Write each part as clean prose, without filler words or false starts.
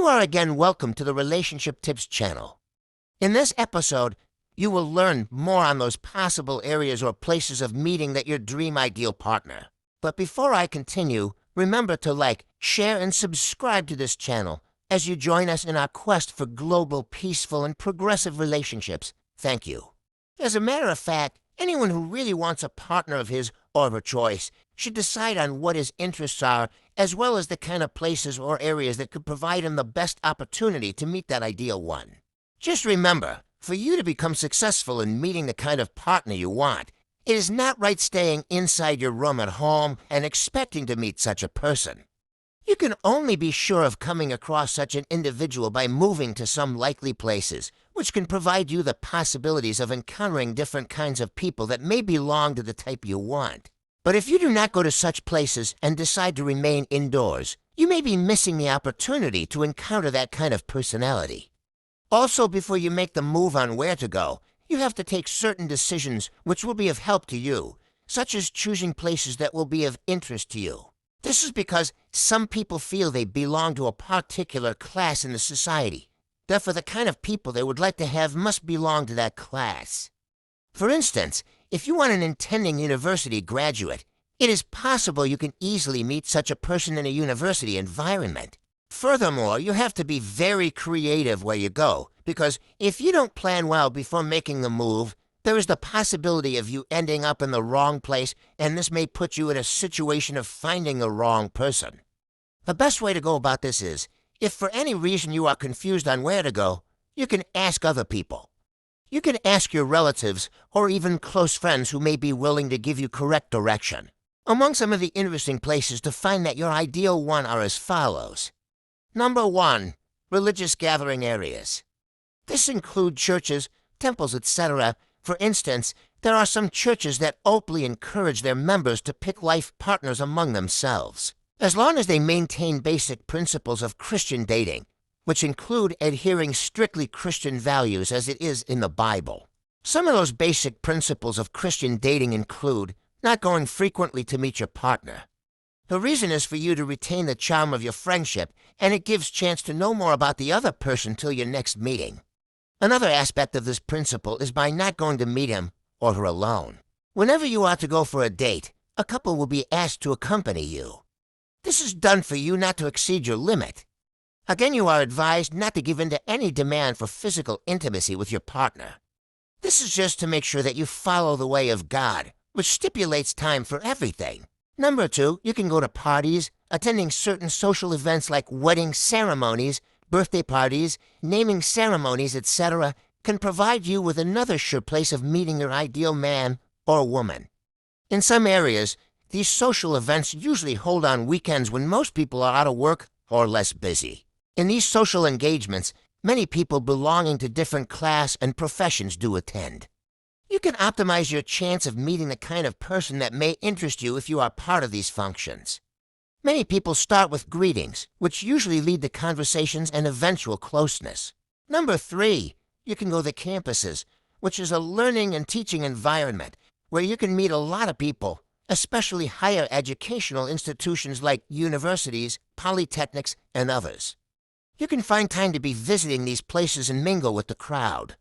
You are again welcome to the Relationship Tips channel. In this episode, you will learn more on those possible areas or places of meeting that your dream ideal partner. But before I continue, remember to like, share, and subscribe to this channel as you join us in our quest for global, peaceful, and progressive relationships. Thank you. As a matter of fact, anyone who really wants a partner of his or her choice should decide on what his interests are, as well as the kind of places or areas that could provide him the best opportunity to meet that ideal one. Just remember, for you to become successful in meeting the kind of partner you want, it is not right staying inside your room at home and expecting to meet such a person. You can only be sure of coming across such an individual by moving to some likely places, which can provide you the possibilities of encountering different kinds of people that may belong to the type you want. But if you do not go to such places and decide to remain indoors, you may be missing the opportunity to encounter that kind of personality. Also, before you make the move on where to go, you have to take certain decisions which will be of help to you, such as choosing places that will be of interest to you. This is because some people feel they belong to a particular class in the society. Therefore, the kind of people they would like to have must belong to that class. For instance, if you want an intending university graduate, it is possible you can easily meet such a person in a university environment. Furthermore, you have to be very creative where you go, because if you don't plan well before making the move, there is the possibility of you ending up in the wrong place, and this may put you in a situation of finding the wrong person. The best way to go about this is, if for any reason you are confused on where to go, you can ask other people. You can ask your relatives or even close friends who may be willing to give you correct direction. Among some of the interesting places to find that your ideal one are as follows. Number 1. Religious gathering areas. This includes churches, temples, etc. For instance, there are some churches that openly encourage their members to pick life partners among themselves, as long as they maintain basic principles of Christian dating, which include adhering strictly Christian values as it is in the Bible. Some of those basic principles of Christian dating include not going frequently to meet your partner. The reason is for you to retain the charm of your friendship, and it gives chance to know more about the other person till your next meeting. Another aspect of this principle is by not going to meet him or her alone. Whenever you are to go for a date, a couple will be asked to accompany you. This is done for you not to exceed your limit. Again, you are advised not to give in to any demand for physical intimacy with your partner. This is just to make sure that you follow the way of God, which stipulates time for everything. Number 2, you can go to parties, attending certain social events like wedding ceremonies, birthday parties, naming ceremonies, etc. can provide you with another sure place of meeting your ideal man or woman. In some areas, these social events usually hold on weekends when most people are out of work or less busy. In these social engagements, many people belonging to different class and professions do attend. You can optimize your chance of meeting the kind of person that may interest you if you are part of these functions. Many people start with greetings, which usually lead to conversations and eventual closeness. Number 3, you can go to campuses, which is a learning and teaching environment where you can meet a lot of people, especially higher educational institutions like universities, polytechnics, and others. You can find time to be visiting these places and mingle with the crowd.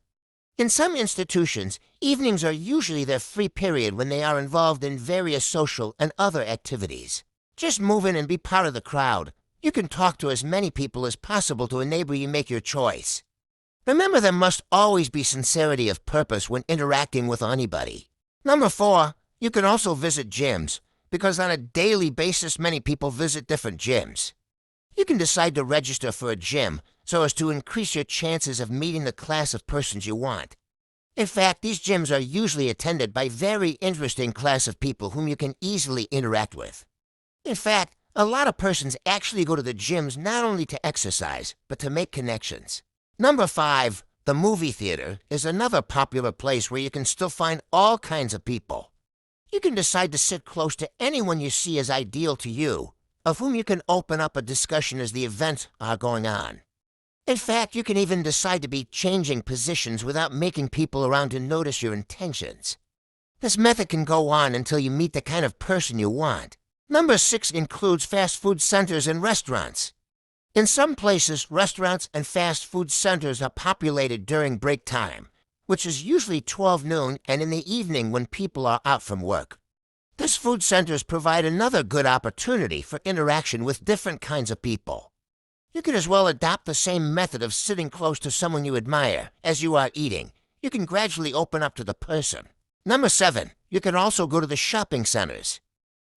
In some institutions, evenings are usually their free period when they are involved in various social and other activities. Just move in and be part of the crowd. You can talk to as many people as possible to enable you make your choice. Remember, there must always be sincerity of purpose when interacting with anybody. Number 4, you can also visit gyms, because on a daily basis many people visit different gyms. You can decide to register for a gym so as to increase your chances of meeting the class of persons you want. In fact, these gyms are usually attended by very interesting class of people whom you can easily interact with. In fact, a lot of persons actually go to the gyms not only to exercise, but to make connections. Number 5, the movie theater is another popular place where you can still find all kinds of people. You can decide to sit close to anyone you see as ideal to you, of whom you can open up a discussion as the events are going on. In fact, you can even decide to be changing positions without making people around to notice your intentions. This method can go on until you meet the kind of person you want. Number 6 includes fast food centers and restaurants. In some places, restaurants and fast food centers are populated during break time, which is usually 12 noon and in the evening when people are out from work. These food centers provide another good opportunity for interaction with different kinds of people. You can as well adopt the same method of sitting close to someone you admire as you are eating. You can gradually open up to the person. Number 7, you can also go to the shopping centers.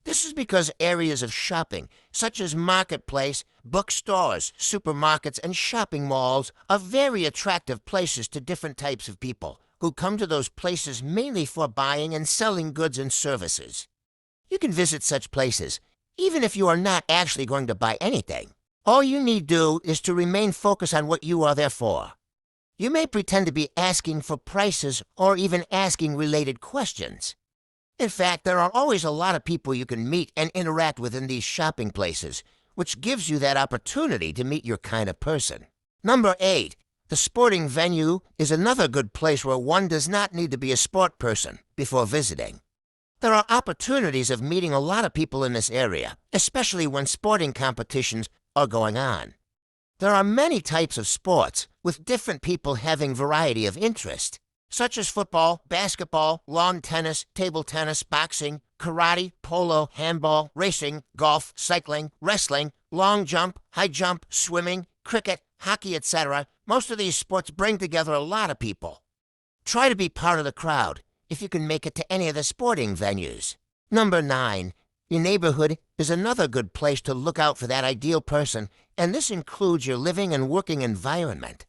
This is because areas of shopping, such as marketplace, bookstores, supermarkets, and shopping malls, are very attractive places to different types of people who come to those places mainly for buying and selling goods and services. You can visit such places, even if you are not actually going to buy anything. All you need do is to remain focused on what you are there for. You may pretend to be asking for prices or even asking related questions. In fact, there are always a lot of people you can meet and interact with in these shopping places, which gives you that opportunity to meet your kind of person. Number 8, the sporting venue is another good place where one does not need to be a sport person before visiting. There are opportunities of meeting a lot of people in this area, especially when sporting competitions are going on. There are many types of sports, with different people having variety of interest, such as football, basketball, lawn tennis, table tennis, boxing, karate, polo, handball, racing, golf, cycling, wrestling, long jump, high jump, swimming, cricket, hockey, etc. Most of these sports bring together a lot of people. Try to be part of the crowd if you can make it to any of the sporting venues. Number 9, your neighborhood is another good place to look out for that ideal person, and this includes your living and working environment.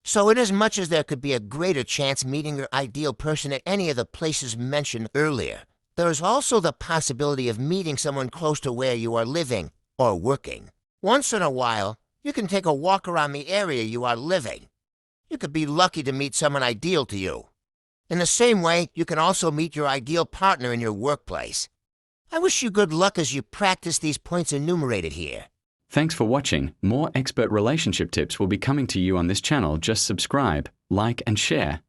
So inasmuch as there could be a greater chance meeting your ideal person at any of the places mentioned earlier, there is also the possibility of meeting someone close to where you are living or working. Once in a while, you can take a walk around the area you are living. You could be lucky to meet someone ideal to you. In the same way, you can also meet your ideal partner in your workplace. I wish you good luck as you practice these points enumerated here. Thanks for watching. More expert relationship tips will be coming to you on this channel. Just subscribe, like, and share.